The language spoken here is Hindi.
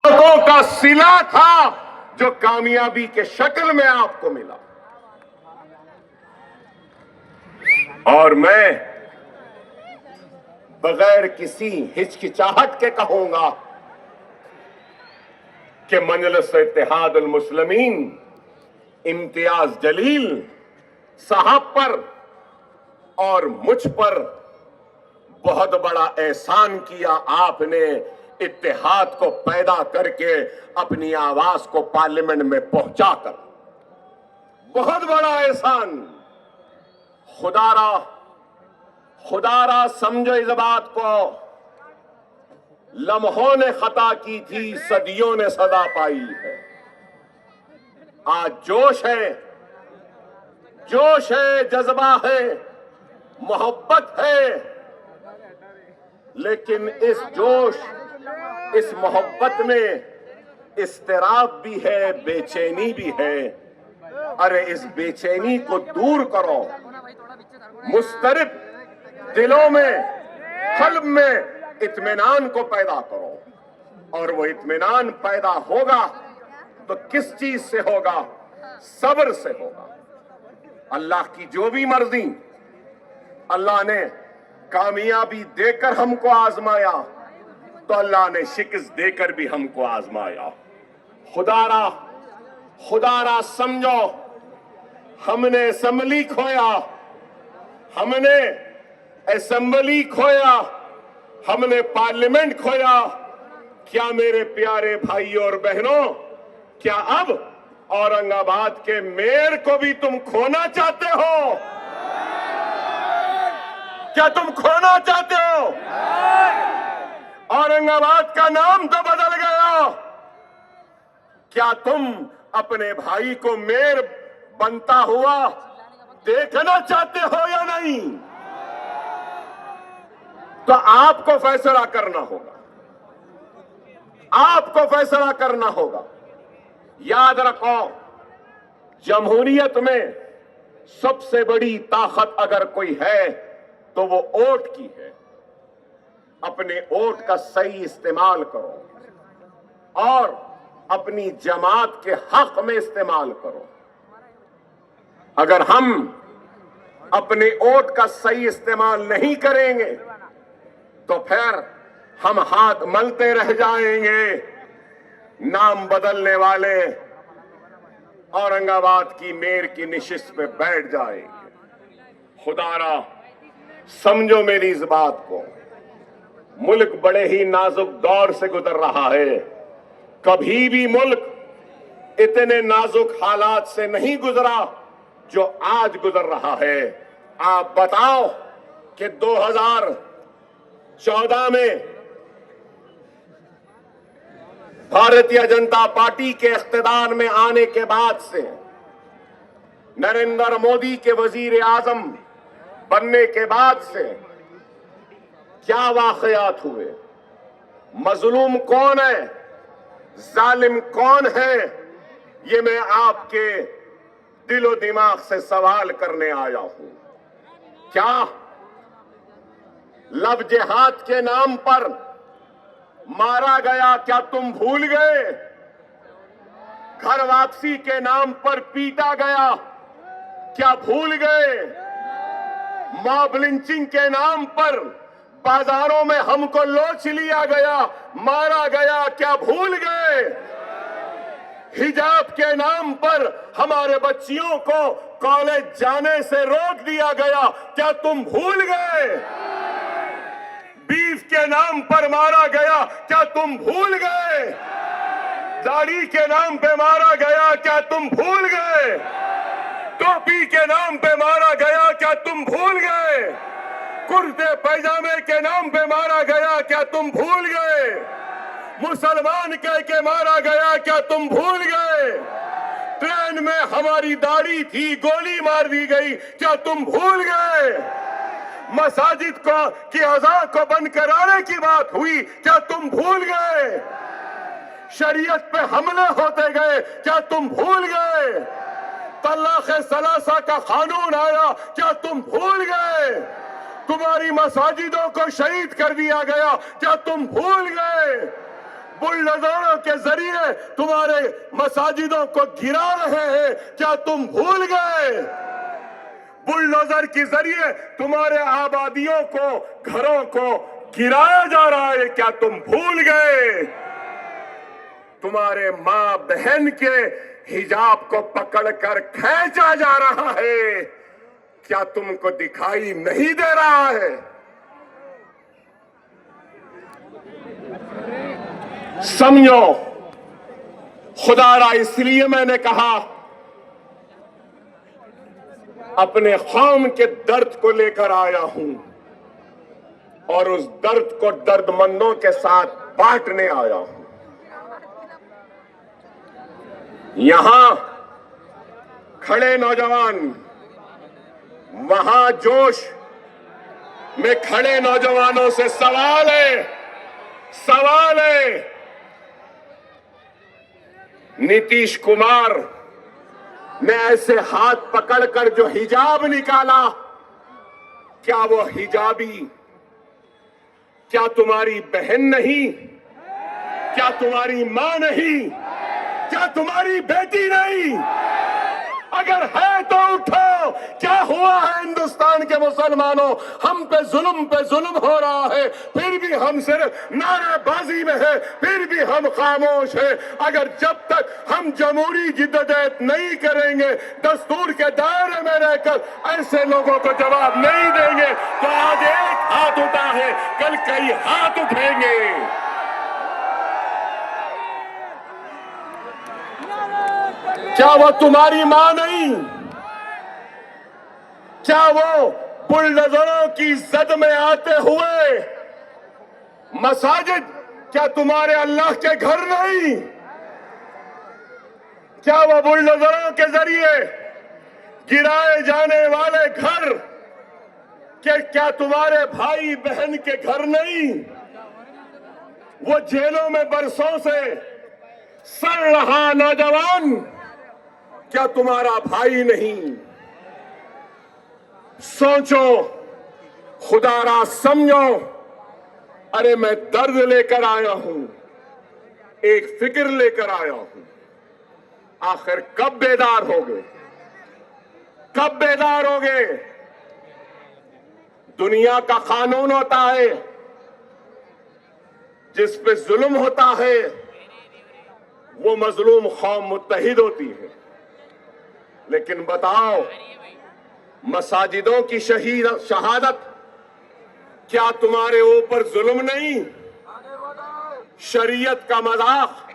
लोगों का सिला था जो कामयाबी के शक्ल में आपको मिला। और मैं बगैर किसी हिचकिचाहट के कहूंगा कि मजलिस इत्तेहादुल मुस्लिमीन इम्तियाज जलील साहब पर और मुझ पर बहुत बड़ा एहसान किया। आपने इत्तेहाद को पैदा करके अपनी आवाज को पार्लियामेंट में पहुंचाकर, बहुत बड़ा एहसान। खुदारा समझो इस बात को, लम्हों ने खता की थी, सदियों ने सदा पाई है। आज जोश है, जज्बा है, मोहब्बत है, लेकिन इस जोश, इस मोहब्बत में इस्तिराब भी है, बेचैनी भी है। अरे इस बेचैनी को दूर करो, मुस्तरिब दिलों में, कल्ब में इत्मीनान को पैदा करो। और वो इत्मीनान पैदा होगा तो किस चीज से होगा? सब्र से होगा। अल्लाह की जो भी मर्जी, अल्लाह ने कामयाबी देकर हमको आजमाया तो अल्लाह ने शिकस्त देकर भी हमको आजमाया। खुदारा समझो, हमने असेंबली खोया, हमने पार्लियामेंट खोया। क्या मेरे प्यारे भाइयों और बहनों, क्या अब औरंगाबाद के मेयर को भी तुम खोना चाहते हो? क्या तुम खोना चाहते हो? औरंगाबाद का नाम तो बदल गया। क्या तुम अपने भाई को मेयर बनता हुआ देखना चाहते हो या नहीं? तो आपको फैसला करना होगा, आपको फैसला करना होगा। याद रखो, जमहूरियत में सबसे बड़ी ताकत अगर कोई है तो वो वोट की है। अपने वोट का सही इस्तेमाल करो और अपनी जमात के हक में इस्तेमाल करो। अगर हम अपने वोट का सही इस्तेमाल नहीं करेंगे तो फिर हम हाथ मलते रह जाएंगे। नाम बदलने वाले औरंगाबाद की मेयर की निशिस्त पे बैठ जाएंगे। खुदारा समझो मेरी इस बात को। मुल्क बड़े ही नाजुक दौर से गुजर रहा है। कभी भी मुल्क इतने नाजुक हालात से नहीं गुजरा जो आज गुजर रहा है। आप बताओ कि 2014 में भारतीय जनता पार्टी के इख्तिदार में आने के बाद से, नरेंद्र मोदी के वजीर आजम बनने के बाद से क्या वाकयात हुए? मजलूम कौन है, जालिम कौन है, ये मैं आपके दिलो दिमाग से सवाल करने आया हूं। क्या लव जिहाद के नाम पर मारा गया, क्या तुम भूल गए? घर वापसी के नाम पर पीटा गया, क्या भूल गए? मॉब लिंचिंग के नाम पर बाजारों में हमको लोच लिया गया, मारा गया, क्या भूल गए? हिजाब के नाम पर हमारे बच्चियों को कॉलेज जाने से रोक दिया गया, क्या तुम भूल गए? बीफ के नाम पर मारा गया, क्या तुम भूल गए? दाढ़ी के नाम पे मारा गया, क्या तुम भूल गए? टोपी के नाम पे मारा गया, क्या तुम भूल गए? कुर्ते पैजामे के नाम पे मारा गया, क्या तुम भूल गए? मुसलमान कह के मारा गया, क्या तुम भूल गए? ट्रेन में हमारी दाढ़ी थी, गोली मार दी गई, क्या तुम भूल गए? मसाजिद को की अज़ान को बंद कराने की बात हुई, क्या तुम भूल गए? शरीयत पे हमले होते गए, क्या तुम भूल गए? तलाक़ सलासा का कानून आया, क्या तुम भूल गए? तुम्हारी मसाजिदों को शहीद कर दिया गया, क्या तुम भूल गए? बुलडोजरों के जरिए तुम्हारे मसाजिदों को गिरा रहे हैं, क्या तुम भूल गए? बुलडोजर के जरिए तुम्हारे आबादियों को, घरों को गिराया जा रहा है, क्या तुम भूल गए? तुम्हारे मां बहन के हिजाब को पकड़कर खींचा जा रहा है, क्या तुमको दिखाई नहीं दे रहा है? समझो, खुदारा इसलिए मैंने कहा अपने कौम के दर्द को लेकर आया हूं और उस दर्द को दर्दमंदों के साथ बांटने आया हूं। यहां खड़े नौजवान, वहां जोश में खड़े नौजवानों से सवाल है, नीतीश कुमार ने ऐसे हाथ पकड़कर जो हिजाब निकाला, क्या वो हिजाबी, क्या तुम्हारी बहन नहीं? क्या तुम्हारी मां नहीं? क्या तुम्हारी बेटी नहीं? अगर है तो उठो। क्या हुआ है हिंदुस्तान के मुसलमानों? हम पे जुल्म हो रहा है, फिर भी हम सिर्फ नारेबाजी में है, फिर भी हम खामोश हैं। अगर जब तक हम जमहूरी जिद्दोजहद नहीं करेंगे, दस्तूर के दायरे में रहकर ऐसे लोगों को जवाब नहीं देंगे, तो आज एक हाथ उठा है, कल कई हाथ उठेंगे। क्या वो तुम्हारी मां नहीं? क्या वो बुलडोजरों की जद में आते हुए मसाजिद, क्या तुम्हारे अल्लाह के घर नहीं? क्या वो बुलडोजरों के जरिए गिराए जाने वाले घर, क्या तुम्हारे भाई बहन के घर नहीं? वो जेलों में बरसों से सड़ रहा नौजवान, क्या तुम्हारा भाई नहीं? सोचो, खुदारा समझो। अरे मैं दर्द लेकर आया हूं, एक फिक्र लेकर आया हूं। आखिर कब बेदार होगे? कब बेदार होगे? दुनिया का कानून होता है, जिस पे जुल्म होता है वो मजलूम कौम मुत्तहिद होती है। लेकिन बताओ, मसाजिदों की शहादत क्या तुम्हारे ऊपर जुल्म नहीं? शरीयत का मजाक